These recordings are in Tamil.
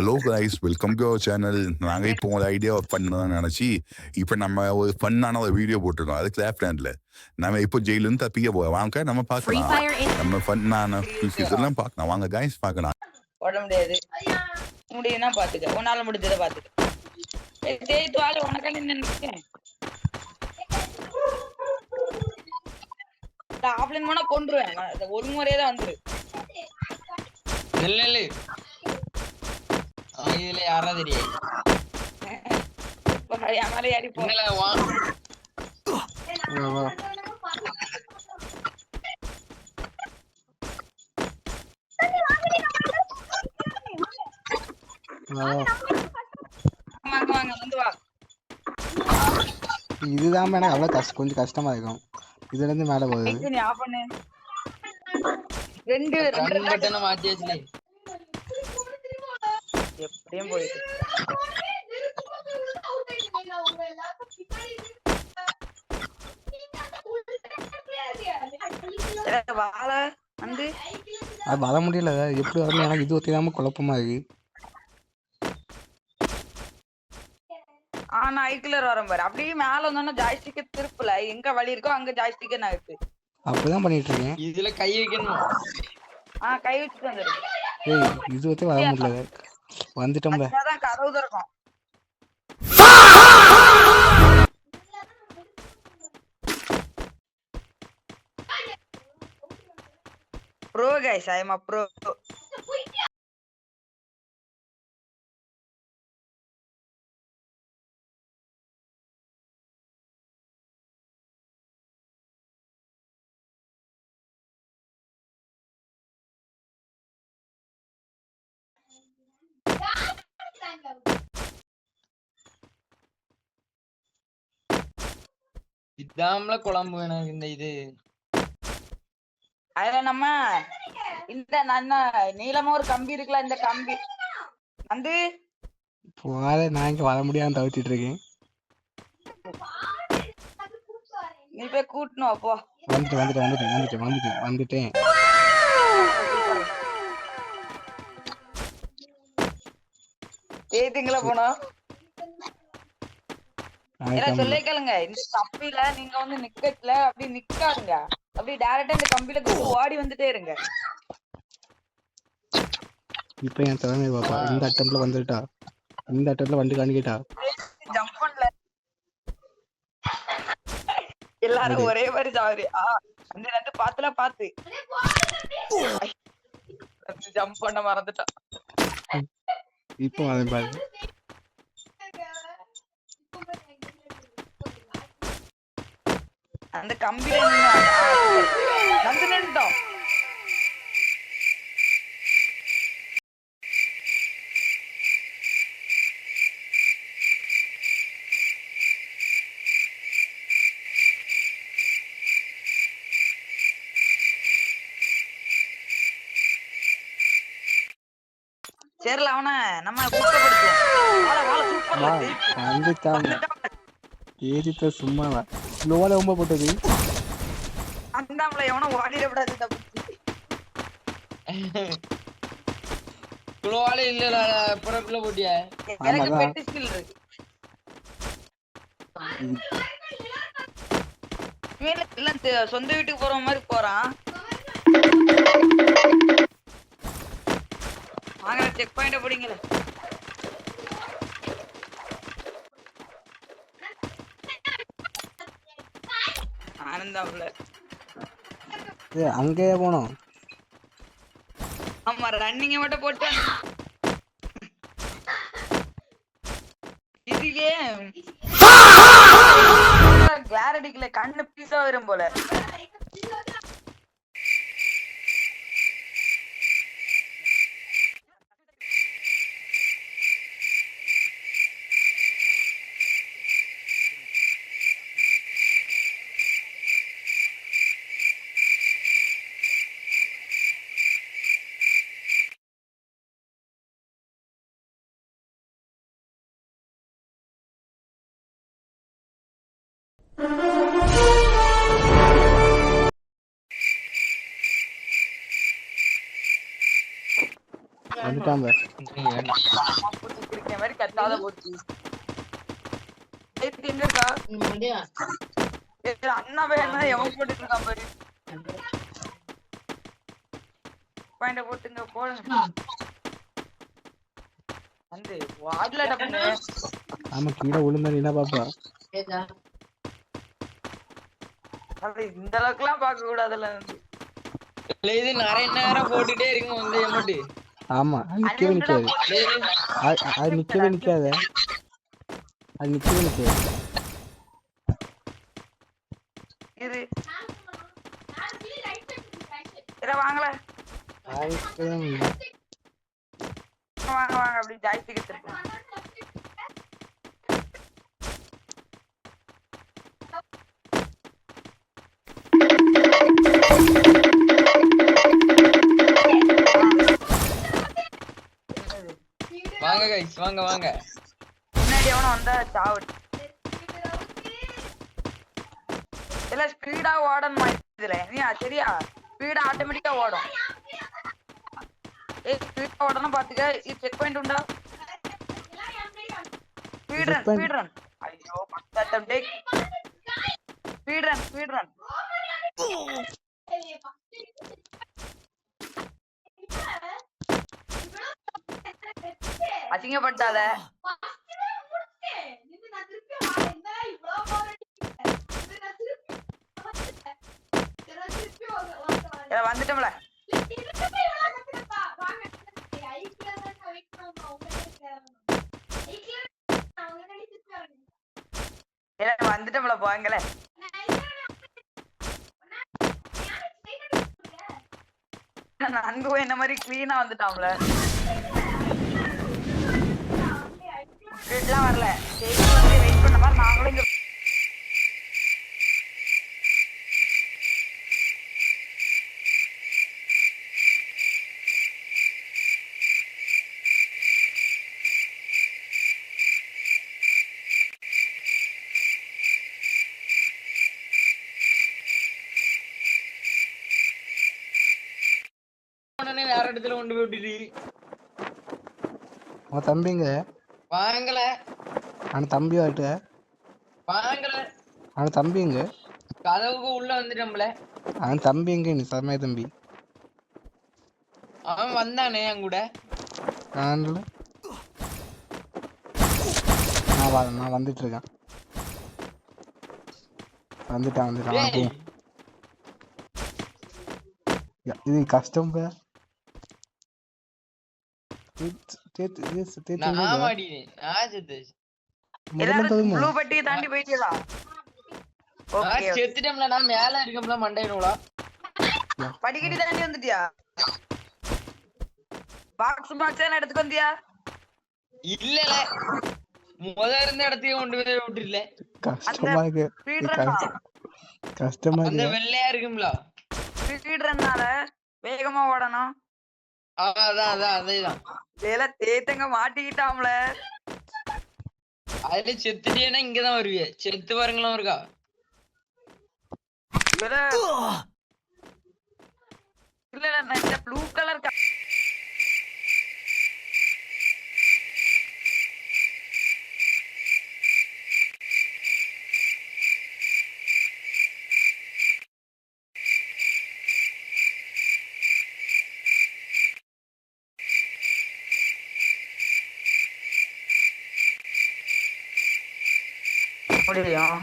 Hello guys, welcome to our channel. நாங்கள் இப்போ உங்களை ஐடியா பண்ணதான் நினச்சி இப்போ நம்ம ஒரு ஃபன்னான ஒரு வீடியோ போட்டிருக்கோம். அது கிளாப் லேண்டில் நம்ம இப்போ ஜெயிலிருந்து தப்பிக்க போவோம். வாங்க நம்ம பார்க்கலாம். நம்ம ஃபன்னான எல்லாம் பார்க்கலாம். வாங்க கைஸ் பார்க்கலாம். போட முடியாது, முடியும்னா பார்த்துக்க, உன்னால முடிஞ்சதை பார்த்துக்க. உனக்காண்டி நினைக்கிறேன். ஆஃப்லைன் போனா கொண்டுருவேன். ஒரு முறையே தான் வந்துரு. இதுல யாரா தெரியாது. யாரி போகல. இதுதான் எனக்கு அவ்வளவு கொஞ்சம் கஷ்டமா இருக்கும். இதுல இருந்து மேல போகுது. ரெண்டு பட்டனை மாத்தியாச்சு. எப்படியும் போயிட்டு அது வர முடியல. எப்படி வரணும் எனக்கு இது ஒத்தியாம குழப்பமா இருக்கு. ஆனா ஐக்கிலர் வரும் பாரு. அப்படியே மேல வந்தோன்னா ஜாய்ஸ்டிக்க திருப்பல. எங்க வழி இருக்கோ அங்க ஜாய்ஸ்டிக்க நகர்த்து. அப்படிதான் பண்ணிட்டு இருக்கேன். இதுல கை வைக்கணும். கை வச்சுட்டு வந்துரு. ஏய் இது ஒத்தே வர முடியல. வந்துட்டோம்ல. அதான் கதவு திறக்கும். Pro guys, I am a pro. இதாம்ல குழம்பு வேணும். இந்த இது அதுல நம்ம இந்த நீளமா ஒரு கம்பி இருக்குல்ல, இந்த கம்பி வந்து நான் இங்க வர முடியாம தவிச்சிட்டு இருக்கேன். நீ போய் கூட்டணும். அப்போ வந்துட்டேன். ஏத்திங்களா போனோம். சொல்லே கேளுங்க. இந்த கம்பியில நீங்க வந்து நிக்கல, அப்படி நிக்காருங்க. அப்படி டைரக்டா இந்த கம்பியில ஓடி வந்துட்டே இருங்க. இப்ப என் திறமை பாப்பா. இந்த அட்டம்ல வந்துட்டா, இந்த அட்டம்ல வந்து காணிக்கிட்டா. ஜம்ப் பண்ணல. எல்லாரும் ஒரே மாதிரி சாவரி. அந்த ரெண்டு பாத்துல பாத்து ஜம்ப் பண்ண மறந்துட்டா. இப்போ அதை பாரு. அந்த கம்பியில வந்து நின்றுட்டோம். சரில அவனை நம்ம ஏறிட்ட சும்மாவா ஸ்லோல ரொம்ப போட்டது. அந்தாம்ல எவனோ ஓடிடக்கூடாது. குளோவாலே இல்ல புறப்புல போட்டியா. எனக்கு பெட்டி ஸ்கில் இருக்கு. இல்ல சொந்த வீட்டுக்கு போற மாதிரி போறான். வாங்க செக் பாயிண்ட போடுங்களே. ஆனந்தாம்ல அங்கேயே போனோம். ஆமா ரன்னிங்க மட்டும் போட்டு இதுக்கே கிளாரிட்டிக்குல கண்ணு பீஸா வரும் போல. வந்துட்டான் பாரு. பூச்சி கிரிக்கிற மாதிரி கத்தாத போச்சு. எங்க இருக்கா அண்ணா வேணா எவன் போட்டுட்டு இருக்கான் பாரு. பாயிண்ட போட்டுங்க போடுங்க. வந்து வாட்ல டப்புங்க. ஆமா கீழே விழுந்தா என்ன பாப்பா? அது இந்த அளவுக்குலாம் பார்க்க கூடாதுல்ல. இது நிறைய நேரம் போட்டுட்டே இருக்கும் வந்து எமட்டு. ஆமா அது நிக்கவே நிக்காது. அது நிக்கவே நிக்காது. அது நிக்கவே நிக்காது. இது இத வாங்கல. வாங்க வாங்க அப்படி ஜாய்ஸ்டிக் எடுத்துட்டு. வாங்க கைஸ் வாங்க வாங்க. முன்னாடி எவனோ வந்தா சாவு. இல்ல ஸ்பீடா ஓடணுமா இதுல? நீ சரியா ஸ்பீடா ஆட்டோமேட்டிக்கா ஓடும். ஏய் ஸ்பீடா ஓடணும் பாத்துக்க. இது செக் பாயிண்ட் உண்டா? Speed run. ஐயோ மொத்தம் டேக். Speed run. அசிங்கப்பட்டாத. வந்துட்டோம்ல. வந்துட்டோம்ல போங்களே. நன்கு என்ன மாதிரி கிளீனா வந்துட்டாம்ல. எல்லாம் வரல. வந்து வெயிட் பண்ண மாதிரி நாங்களும் இங்க வேற இடத்துல கொண்டு போய் விட்டுட்டு அவன் தம்பிங்க வாங்கல. அவன் தம்பி வாட்டு வாங்கல. அவன் தம்பிங்க கதவுக்கு உள்ள வந்துட்டோம்ல. அவன் தம்பிங்க நீ சமய தம்பி. அவன் வந்தானே என் கூட. நான் வந்துட்டு இருக்கேன். வந்துட்டான். இது கஷ்டம் பா. ப்ளூ பட்டியை தாண்டி போயிட்டீங்களா? செத்துட்டோம்ல. நான் மேல இருக்கோம்ல மண்டையினோடா. படிக்கடி தாண்டி வந்துட்டியா? பாக்ஸ் எடுத்துக்கு வந்தியா? இல்லல முத இருந்த இடத்தையும் கொண்டு போய் விட்டுல. கஷ்டமா அந்த வெள்ளையா இருக்கும்ல ஸ்பீட் ரன்னால வேகமா ஓடணும். அதேதான். தேத்தங்க மாட்டிக்கிட்டாம்ல. அதுல செத்துட்டேன்னா இங்கதான் வருவிய. செத்து பாருங்களும் இருக்கா. இல்ல ப்ளூ கலர் முடியும்.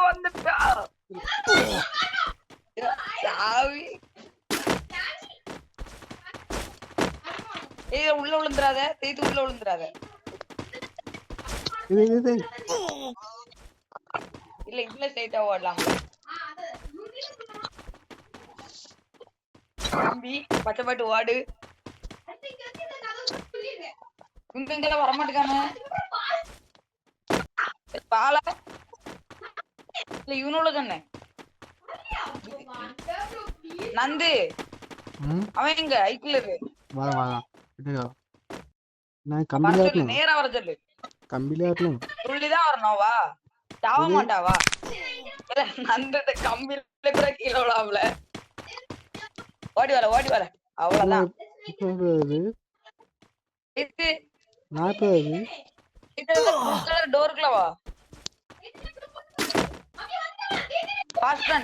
வந்துட்டா உள்ள விழுந்துராத. தேய்த்து உள்ள விழுந்துராத. இல்ல இதுல ஸ்ட்ரைட்டா ஓடலாம். தம்பி பச்சை பாட்டு ஓடு. இங்கெல்லாம் வரமாட்டேக்கானு பால இல்ல இவனோட தானே நந்து. அவன் எங்க ஐக்கிலரு நான் கம்பில நேரா வர சொல்லு. கம்பில சொல்லிதான் வரணும். வா சாவ மாட்டாவா இல்ல நந்துட்ட கம்பியில கூட கீழே விழாமல ஓடி வர அவ்வளவுதான் இப்போ வருது இது நான் இப்போ வருது டோருக்குள்ள வா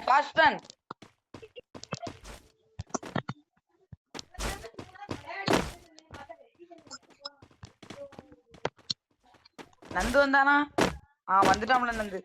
ஃபாஸ்ட் ரன் நந்து வந்தானா வந்துட்டாம்ல நந்து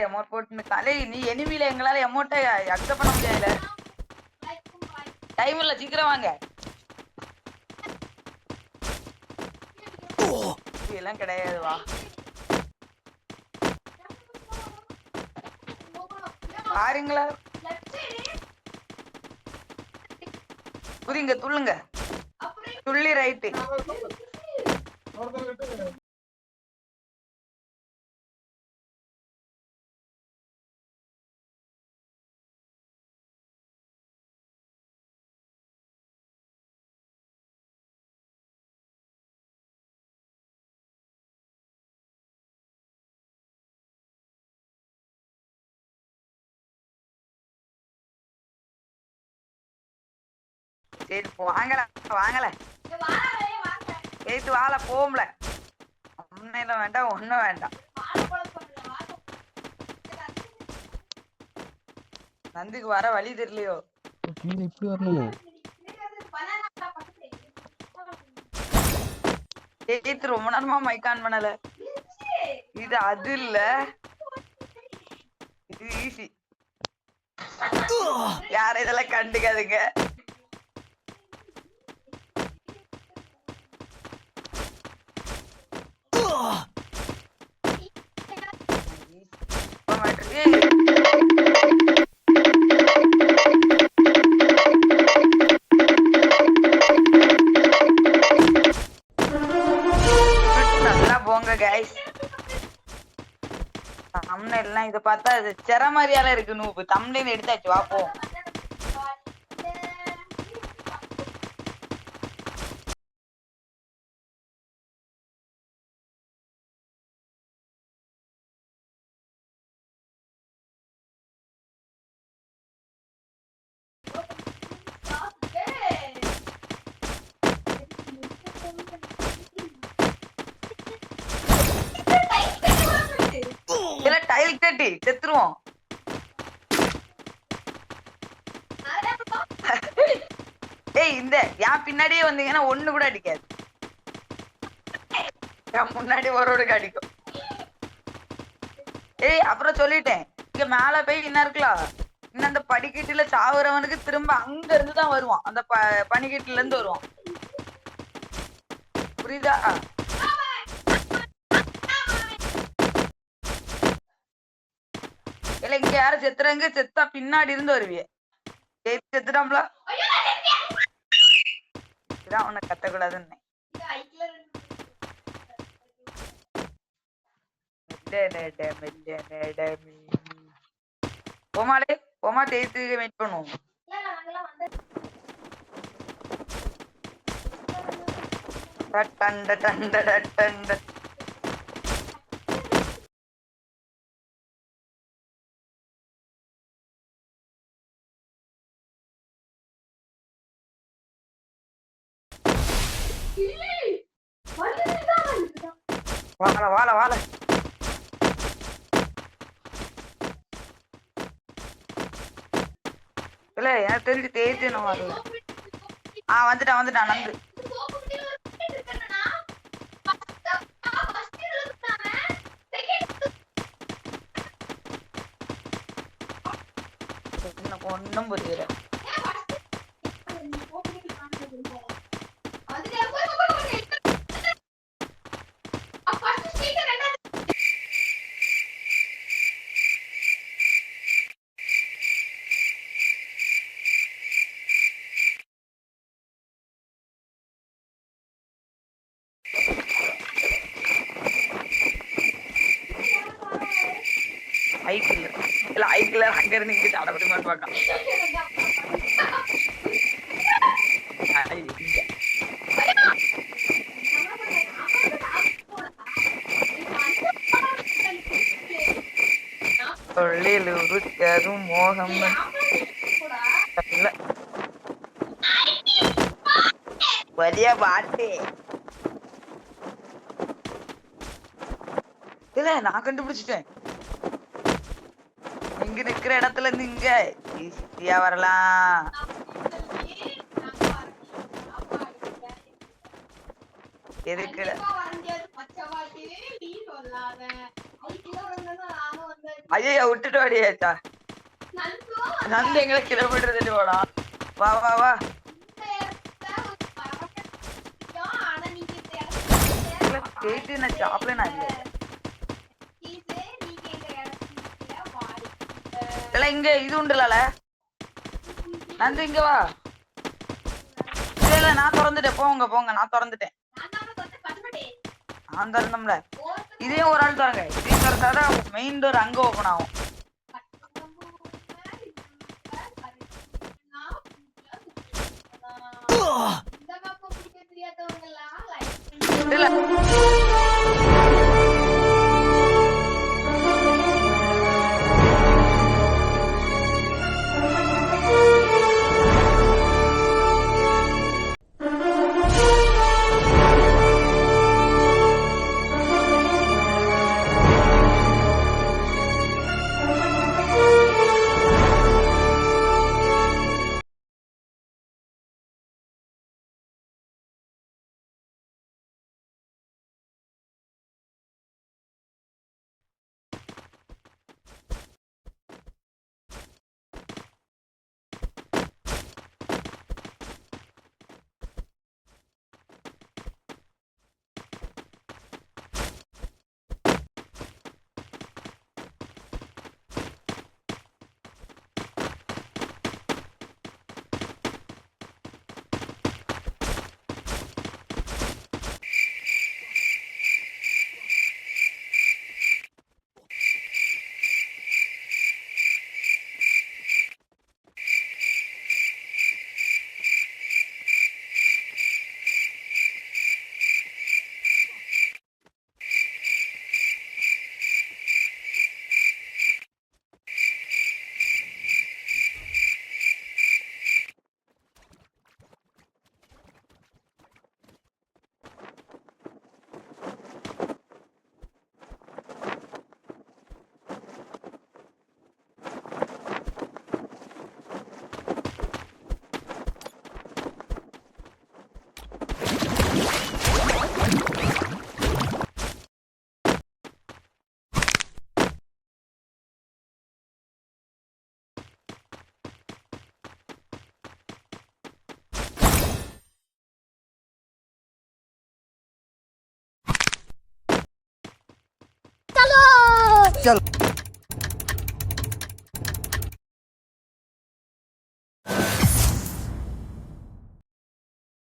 எமௌண்ட் போட்டு கலை நீ எனிமில எங்களால எமௌண்ட்டை அக்செப்ட் பண்ண முடியல டைம் இல்ல சீக்கிரம் வாங்க எல்லாம் கிடையாது வா பாருங்களா புரியுங்க துள்ளுங்க துள்ளி ரைட்டு சரி வாங்கல ஏத்து வாழ போம்ல ஒன்னும் வேண்டாம் ஒண்ணும் வேண்டாம் நந்துக்கு வர வழி தெரியலையோ கீழே இப்படி வரணுமோ ஏத்து ரொம்ப நேரமா மைக் ஆன் பண்ணல இது அது இல்ல இது ஈஸி யாரும் இதெல்லாம் கண்டுக்காதுங்க நல்லா போங்க கைஸ் தம்ப்நெயில்லாம் இத பார்த்தா இது செர மாதிரியால இருக்கு நூபு தம்ப்நெயில் எடுத்தாச்சு வா போ டைல் கட்டி செத்துருவோம் ஏய் இந்த என் பின்னாடியே வந்தீங்கன்னா ஒண்ணு கூட அடிக்காது என் முன்னாடி ஒருவருக்கு அடிக்கும் ஏய் அப்புறம் சொல்லிட்டேன் இங்க மேல போய் என்ன இருக்கலாம் இன்னும் அந்த படிக்கட்டுல சாவுறவனுக்கு திரும்ப அங்க இருந்துதான் வருவான் அந்த பனிக்கட்டுல இருந்து வருவான் புரியுதா இல்ல இங்க யாரும் செத்துறங்க செத்தா பின்னாடி இருந்து வருவிய செத்துட்டாம்ல இதான் உன்னை கத்தக்கூடாதுன்னு போமாலே போமா தேய்த்து வெயிட் பண்ணுவோம் டண்ட டண்ட டண்ட வாழ வாழ வாழ இல்ல எனக்கு தெரிஞ்சு தேய்த்து நான் வரல வந்துட்டான் நந்து ஒன்னும் புரியல ஐக்கிள் இல்ல ஐக்கிள் அங்க இருந்து இங்க சாட முடியுமா பார்க்கலாம். தொழிலுருக்கதும் மோகம் இல்ல വലിയ பாட்டு இல்ல நான் கண்டுபிடிச்சிட்டேன். இங்க நிக்கிற இடத்துல இருந்து இங்க ஈஸியா வரலாம். எதுக்கு ஐயா விட்டுட்டு வாடியாச்சா நந்து எங்களை கிலோமீட்டர் தள்ளி போடா. வா வா வா கேட்டு நான் சாப்பிட நான் இல்ல இங்க இது உண்டுல நந்து இங்க வா. இல்ல நான் திறந்துட்டேன். போங்க போங்க நான் திறந்துட்டேன். நான் திறந்தோம்ல இதையும் ஒரு ஆள் தரங்க. இதையும் திறந்தாதான் மெயின் டோர் அங்க ஓபன் ஆகும். இல்ல